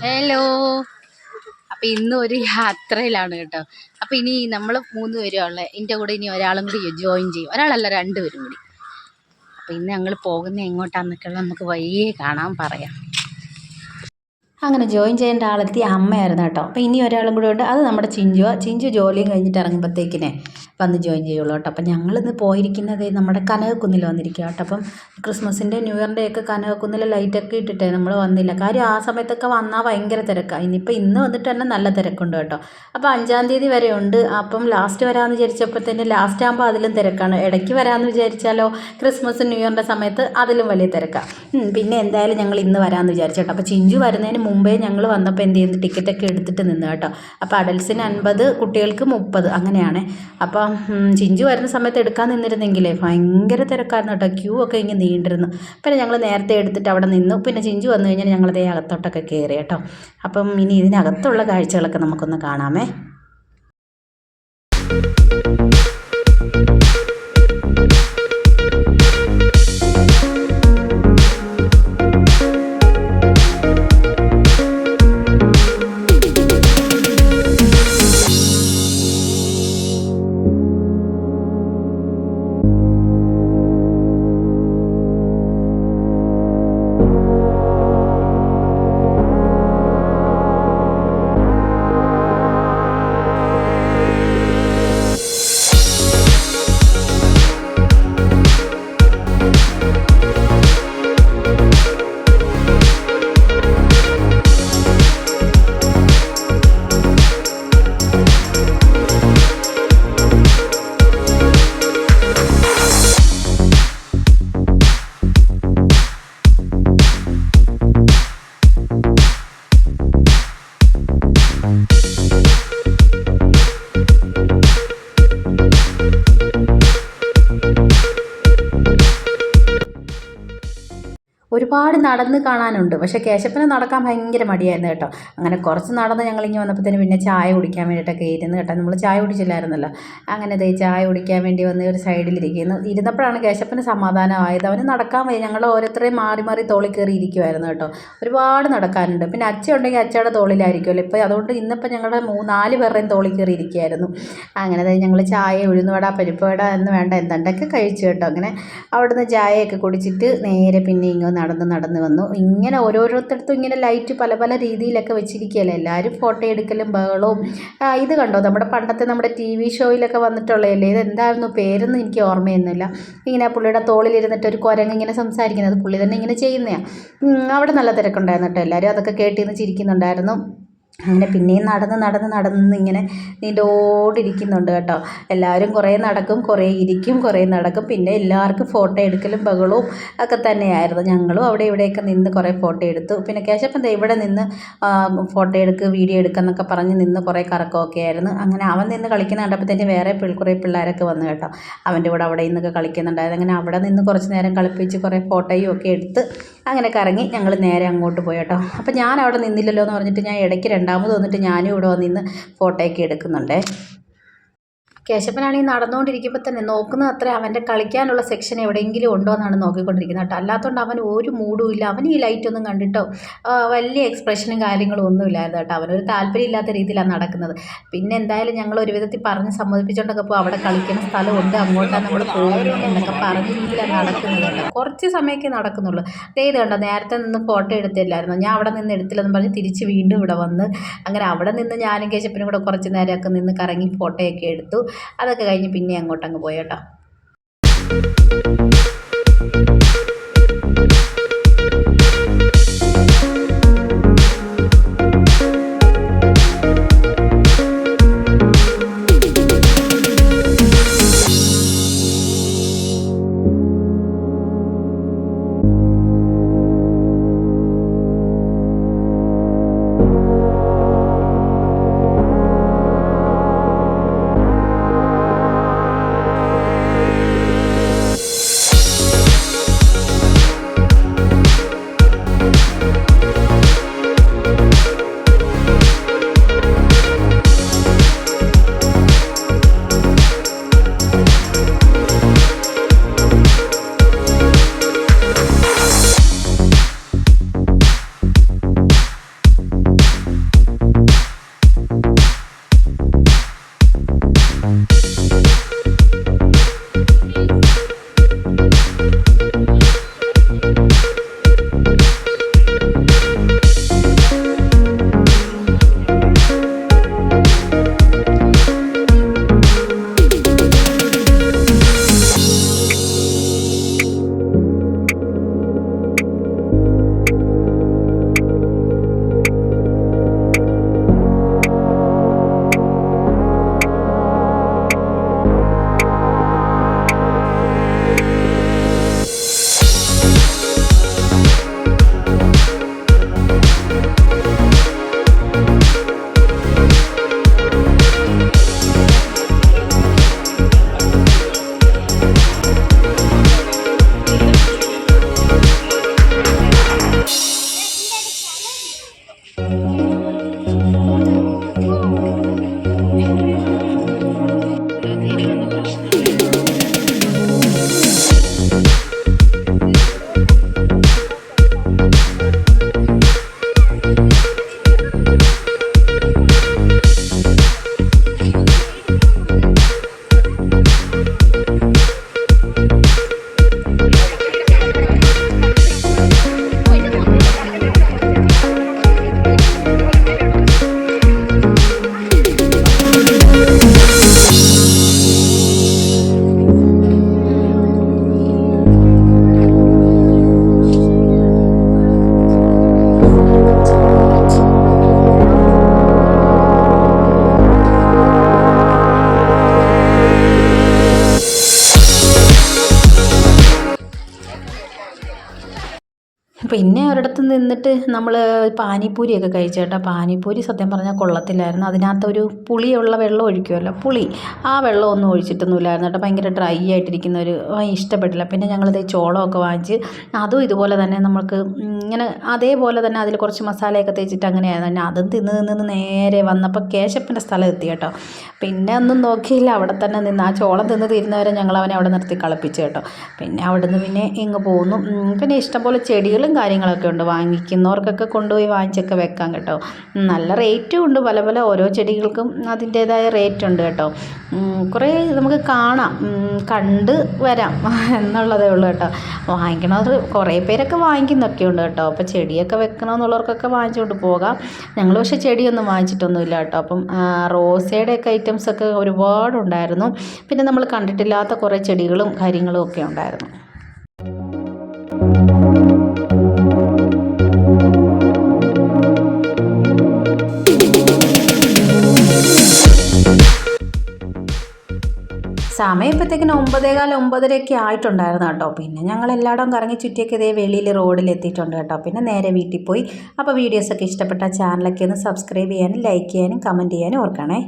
Hello. അപ്പം ഇന്ന് ഒരു യാത്രയിലാണ് കേട്ടോ. അപ്പം ഇനി നമ്മൾ 3 പേരും ഉള്ളത്. എൻ്റെ കൂടെ ഇനി ഒരാളും കൂടി ജോയിൻ ചെയ്യും. ഒരാളല്ല, 2 പേരും കൂടി. അപ്പം ഇന്ന് ഞങ്ങൾ പോകുന്നത് എങ്ങോട്ടാണെന്നൊക്കെയുള്ള നമുക്ക് വഴിയേ കാണാൻ പറയാം. അങ്ങനെ ജോയിൻ ചെയ്യേണ്ട ആളെത്തി അമ്മയായിരുന്നു കേട്ടോ. അപ്പോൾ ഇനി ഒരാളും കൂടെ ഉണ്ട്, അത് നമ്മുടെ ചിഞ്ചു ജോലിയും കഴിഞ്ഞിട്ട് ഇറങ്ങുമ്പോഴത്തേക്കിനെ വന്ന് ജോയിൻ ചെയ്യുള്ളൂ കേട്ടോ. അപ്പം ഞങ്ങളിന്ന് പോയിരിക്കുന്നത് നമ്മുടെ കനകക്കുന്നിൽ വന്നിരിക്കുക കേട്ടോ. അപ്പം ക്രിസ്മസിൻ്റെ ന്യൂ ഇയറിൻ്റെ ഒക്കെ കനകക്കുന്നിൽ ലൈറ്റൊക്കെ ഇട്ടിട്ടേ നമ്മൾ വന്നില്ല. കാര്യം ആ സമയത്തൊക്കെ വന്നാൽ ഭയങ്കര തിരക്കാണ്. ഇന്ന് വന്നിട്ട് തന്നെ നല്ല തിരക്കുണ്ട് കേട്ടോ. അപ്പോൾ 5-ാം തീയതി വരെ ഉണ്ട്. അപ്പം ലാസ്റ്റ് വരാമെന്ന് വിചാരിച്ചപ്പോഴത്തേന് ലാസ്റ്റ് ആകുമ്പോൾ അതിലും തിരക്കാണ്. ഇടയ്ക്ക് വരാമെന്ന് വിചാരിച്ചാലോ ക്രിസ്മസ് ന്യൂ ഇയറിൻ്റെ സമയത്ത് അതിലും വലിയ തിരക്കാണ്. പിന്നെ എന്തായാലും ഞങ്ങൾ ഇന്ന് വരാമെന്ന് വിചാരിച്ചു കേട്ടോ. അപ്പോൾ ചിഞ്ചു വരുന്നതിന് മുമ്പേ ഞങ്ങൾ വന്നപ്പോൾ എന്ത് ചെയ്യുന്നു, ടിക്കറ്റൊക്കെ എടുത്തിട്ട് നിന്ന് കേട്ടോ. അപ്പോൾ അഡൽസിന് 50, കുട്ടികൾക്ക് 30 അങ്ങനെയാണ്. അപ്പം ചിഞ്ചു വരുന്ന സമയത്ത് എടുക്കാൻ നിന്നിരുന്നെങ്കിലേ ഭയങ്കര തിരക്കായിരുന്നു കേട്ടോ. ക്യൂ ഒക്കെ ഇങ്ങനെ നീണ്ടിരുന്നു. പിന്നെ ഞങ്ങൾ നേരത്തെ എടുത്തിട്ട് അവിടെ നിന്നു. പിന്നെ ചിഞ്ചു വന്നു കഴിഞ്ഞാൽ ഞങ്ങളതേ അകത്തോട്ടൊക്കെ കയറി കേട്ടോ. അപ്പം ഇനി ഇതിനകത്തുള്ള കാഴ്ചകളൊക്കെ നമുക്കൊന്ന് കാണാമേ. ഒരുപാട് നടന്ന് കാണാനുണ്ട്. പക്ഷേ കേശപ്പന് നടക്കാൻ ഭയങ്കര മടിയായിരുന്നു കേട്ടോ. അങ്ങനെ കുറച്ച് നടന്ന് ഞങ്ങളിങ്ങനെ വന്നപ്പോഴത്തേന് പിന്നെ ചായ കുടിക്കാൻ വേണ്ടിയിട്ടൊക്കെ ഇരുന്ന് കേട്ടോ. നമ്മൾ ചായ കുടിച്ചില്ലായിരുന്നല്ലോ. അങ്ങനെ ചായ കുടിക്കാൻ വേണ്ടി വന്ന് ഒരു സൈഡിലിരിക്കുന്നു. ഇരുന്നപ്പോഴാണ് കേശപ്പന് സമാധാനമായത്. അവന് നടക്കാൻ വയ്യ. ഞങ്ങൾ ഓരോരുത്തരെയും മാറി മാറി തോളിൽ കയറി ഇരിക്കുമായിരുന്നു കേട്ടോ. ഒരുപാട് നടക്കാനുണ്ട്. പിന്നെ അച്ഛ ഉണ്ടെങ്കിൽ അച്ഛയുടെ തോളിലായിരിക്കുമല്ലോ. ഇപ്പോൾ അതുകൊണ്ട് ഇന്നിപ്പോൾ ഞങ്ങളുടെ 4 പേരുടെയും തോളിൽ കയറി ഇരിക്കുകയായിരുന്നു. അങ്ങനെ ഞങ്ങൾ ചായ, ഉഴുന്നുവട, പരിപ്പുവട എന്ന് വേണ്ട എന്തൊക്കെ കഴിച്ചു കേട്ടോ. അങ്ങനെ അവിടുന്ന് ചായയൊക്കെ കുടിച്ചിട്ട് നേരെ പിന്നെ ഇങ്ങ് നടന്ന് വന്നു. ഇങ്ങനെ ഓരോരുത്തടത്തും ഇങ്ങനെ ലൈറ്റ് പല പല രീതിയിലൊക്കെ വെച്ചിരിക്കുകയല്ലേ. എല്ലാവരും ഫോട്ടോ എടുക്കലും ബഹളവും. ഇത് കണ്ടോ, നമ്മുടെ TV ഷോയിലൊക്കെ വന്നിട്ടുള്ളതല്ലേ. ഇതെന്തായിരുന്നു പേരൊന്നും എനിക്ക് ഓർമ്മയൊന്നുമില്ല. ഇങ്ങനെ പുള്ളിയുടെ തോളിലിരുന്നിട്ട് ഒരു കുരങ്ങ് ഇങ്ങനെ സംസാരിക്കുന്നത്, പുള്ളി തന്നെ ഇങ്ങനെ ചെയ്യുന്നതാണ്. അവിടെ നല്ല തിരക്കുണ്ടായിരുന്നു കേട്ടോ. എല്ലാവരും അതൊക്കെ കേട്ടിരുന്ന് ചിരിക്കുന്നുണ്ടായിരുന്നു. അങ്ങനെ പിന്നെയും നടന്ന് ഇങ്ങനെ നീണ്ടോടിരിക്കുന്നുണ്ട് കേട്ടോ. എല്ലാവരും കുറേ നടക്കും, കുറേ ഇരിക്കും, കുറേ നടക്കും. പിന്നെ എല്ലാവർക്കും ഫോട്ടോ എടുക്കലും ബഹളവും ഒക്കെ തന്നെയായിരുന്നു. ഞങ്ങളും അവിടെ ഇവിടെയൊക്കെ നിന്ന് കുറേ ഫോട്ടോ എടുത്തു. പിന്നെ കേശപ്പൻ ഇവിടെ നിന്ന് ഫോട്ടോ എടുക്കുക, വീഡിയോ എടുക്കുക എന്നൊക്കെ പറഞ്ഞ് നിന്ന് കുറേ കറക്കമൊക്കെ ആയിരുന്നു. അങ്ങനെ അവൻ നിന്ന് കളിക്കുന്ന കണ്ടപ്പോഴത്തേന് വേറെ കുറേ പിള്ളേരൊക്കെ വന്നു കേട്ടോ. അവൻ്റെ കൂടെ അവിടെ നിന്നൊക്കെ കളിക്കുന്നുണ്ടായിരുന്നു. അങ്ങനെ അവിടെ നിന്ന് കുറച്ച് നേരം കളിപ്പിച്ച് കുറേ ഫോട്ടോയും ഒക്കെ എടുത്ത് അങ്ങനെ കറങ്ങി ഞങ്ങൾ നേരെ അങ്ങോട്ട് പോയി കേട്ടോ. അപ്പം ഞാൻ അവിടെ നിന്നില്ലല്ലോ എന്ന് പറഞ്ഞിട്ട് ഞാൻ ഇടയ്ക്ക് രണ്ടാമത് വന്നിട്ട് ഞാനും ഇവിടെ വന്നിന്ന് ഫോട്ടോയൊക്കെ എടുക്കുന്നുണ്ടേ. കേശപ്പനാണെങ്കിൽ നടന്നുകൊണ്ടിരിക്കുമ്പോൾ തന്നെ നോക്കുന്നത് അത്ര അവൻ്റെ കളിക്കാനുള്ള സെക്ഷൻ എവിടെയെങ്കിലും ഉണ്ടോ എന്നാണ് നോക്കിക്കൊണ്ടിരിക്കുന്നത് കേട്ടോ. അല്ലാത്തതുകൊണ്ട് അവൻ ഒരു മൂഡും ഇല്ല. അവൻ ഈ ലൈറ്റൊന്നും കണ്ടിട്ടോ വലിയ എക്സ്പ്രഷനും കാര്യങ്ങളും ഒന്നും ഇല്ലായിരുന്നു കേട്ടോ. അവനൊരു താല്പര്യമില്ലാത്ത രീതിയിലാണ് നടക്കുന്നത്. പിന്നെ എന്തായാലും ഞങ്ങൾ ഒരു വിധത്തിൽ പറഞ്ഞ് സമ്മതിപ്പിച്ചുകൊണ്ടൊക്കെ ഇപ്പോൾ അവിടെ കളിക്കുന്ന സ്ഥലമുണ്ട്, അങ്ങോട്ടാണ് നമ്മൾ പോകുന്നത് എന്നൊക്കെ പറഞ്ഞ രീതിയിലാണ് നടക്കുന്നത് കേട്ടോ. കുറച്ച് സമയമൊക്കെ നടക്കുന്നുള്ളൂ. ഇത് കണ്ടോ, നേരത്തെ നിന്ന് ഫോട്ടോ എടുത്തില്ലായിരുന്നു. ഞാൻ അവിടെ നിന്ന് എടുത്തില്ലെന്ന് പറഞ്ഞ് തിരിച്ച് വീണ്ടും ഇവിടെ വന്ന് അങ്ങനെ അവിടെ നിന്ന് ഞാനും കേശപ്പനും കൂടെ കുറച്ച് നേരമൊക്കെ നിന്ന് കറങ്ങി ഫോട്ടോയൊക്കെ എടുത്തു. അതൊക്കെ കഴിഞ്ഞ് പിന്നെ അങ്ങോട്ടങ്ങ് പോയി കേട്ടോ. പിന്നെ ഒരിടത്ത് നിന്നിട്ട് നമ്മൾ പാനിപ്പൂരിയൊക്കെ കഴിച്ചു കേട്ടോ. പാനിപ്പൂരി സത്യം പറഞ്ഞാൽ കൊള്ളത്തില്ലായിരുന്നു. അതിനകത്തൊരു പുളിയുള്ള വെള്ളം ഒഴിക്കുമല്ലോ, പുളി, ആ വെള്ളം ഒന്നും ഒഴിച്ചിട്ടൊന്നുമില്ലായിരുന്നു കേട്ടോ. ഭയങ്കര ഡ്രൈ ആയിട്ടിരിക്കുന്ന ഒരു ഇഷ്ടപ്പെട്ടില്ല. പിന്നെ ഞങ്ങളിത് ചോളമൊക്കെ വാങ്ങിച്ച് അതും ഇതുപോലെ തന്നെ നമുക്ക് ഇങ്ങനെ അതേപോലെ തന്നെ അതിൽ കുറച്ച് മസാലയൊക്കെ തേച്ചിട്ട് അങ്ങനെയായിരുന്നു തന്നെ. അതും തിന്ന് നേരെ വന്നപ്പോൾ കേശപ്പൻ്റെ സ്ഥലം എത്തി കേട്ടോ. പിന്നെ ഒന്നും നോക്കിയില്ല, അവിടെ തന്നെ നിന്ന് ആ ചോളം തിന്ന് തീരുന്നവരെ ഞങ്ങൾ അവനെ അവിടെ നിർത്തി കളിപ്പിച്ചു കേട്ടോ. പിന്നെ അവിടുന്ന് പിന്നെ ഇങ്ങ് പോന്നു. പിന്നെ ഇഷ്ടംപോലെ ചെടികളും കാര്യങ്ങളൊക്കെ ഉണ്ട്, വാങ്ങിക്കുന്നവർക്കൊക്കെ കൊണ്ടുപോയി വാങ്ങിച്ചൊക്കെ വെക്കാം കേട്ടോ. നല്ല റേറ്റും ഉണ്ട്, പല പല ഓരോ ചെടികൾക്കും അതിൻ്റേതായ റേറ്റ് ഉണ്ട് കേട്ടോ. കുറേ നമുക്ക് കാണാം, കണ്ട് വരാം എന്നുള്ളതേ ഉള്ളൂ കേട്ടോ. വാങ്ങിക്കണത് കുറേ പേരൊക്കെ വാങ്ങിക്കുന്നൊക്കെ ഉണ്ട് കേട്ടോ. അപ്പോൾ ചെടിയൊക്കെ വെക്കണമെന്നുള്ളവർക്കൊക്കെ വാങ്ങിച്ചുകൊണ്ട് പോകാം. ഞങ്ങൾ പക്ഷേ ചെടിയൊന്നും വാങ്ങിച്ചിട്ടൊന്നുമില്ല കേട്ടോ. അപ്പം റോസയുടെയൊക്കെ ഐറ്റംസൊക്കെ ഒരുപാടുണ്ടായിരുന്നു. പിന്നെ നമ്മൾ കണ്ടിട്ടില്ലാത്ത കുറേ ചെടികളും കാര്യങ്ങളും ഒക്കെ ഉണ്ടായിരുന്നു. സമയം ഇപ്പോഴത്തേക്കിന് 9:15 9:30 ആയിട്ടുണ്ടായിരുന്നു കേട്ടോ. പിന്നെ ഞങ്ങൾ എല്ലായിടവും കറങ്ങി ചുറ്റിയൊക്കെ ഇതേ വെളിയിൽ റോഡിൽ എത്തിയിട്ടുണ്ട് കേട്ടോ. പിന്നെ നേരെ വീട്ടിൽ പോയി. അപ്പോൾ വീഡിയോസൊക്കെ ഇഷ്ടപ്പെട്ട ചാനലൊക്കെ ഒന്ന് സബ്സ്ക്രൈബ് ചെയ്യാനും ലൈക്ക് ചെയ്യാനും കമൻറ്റ് ചെയ്യാനും ഓർക്കണേ.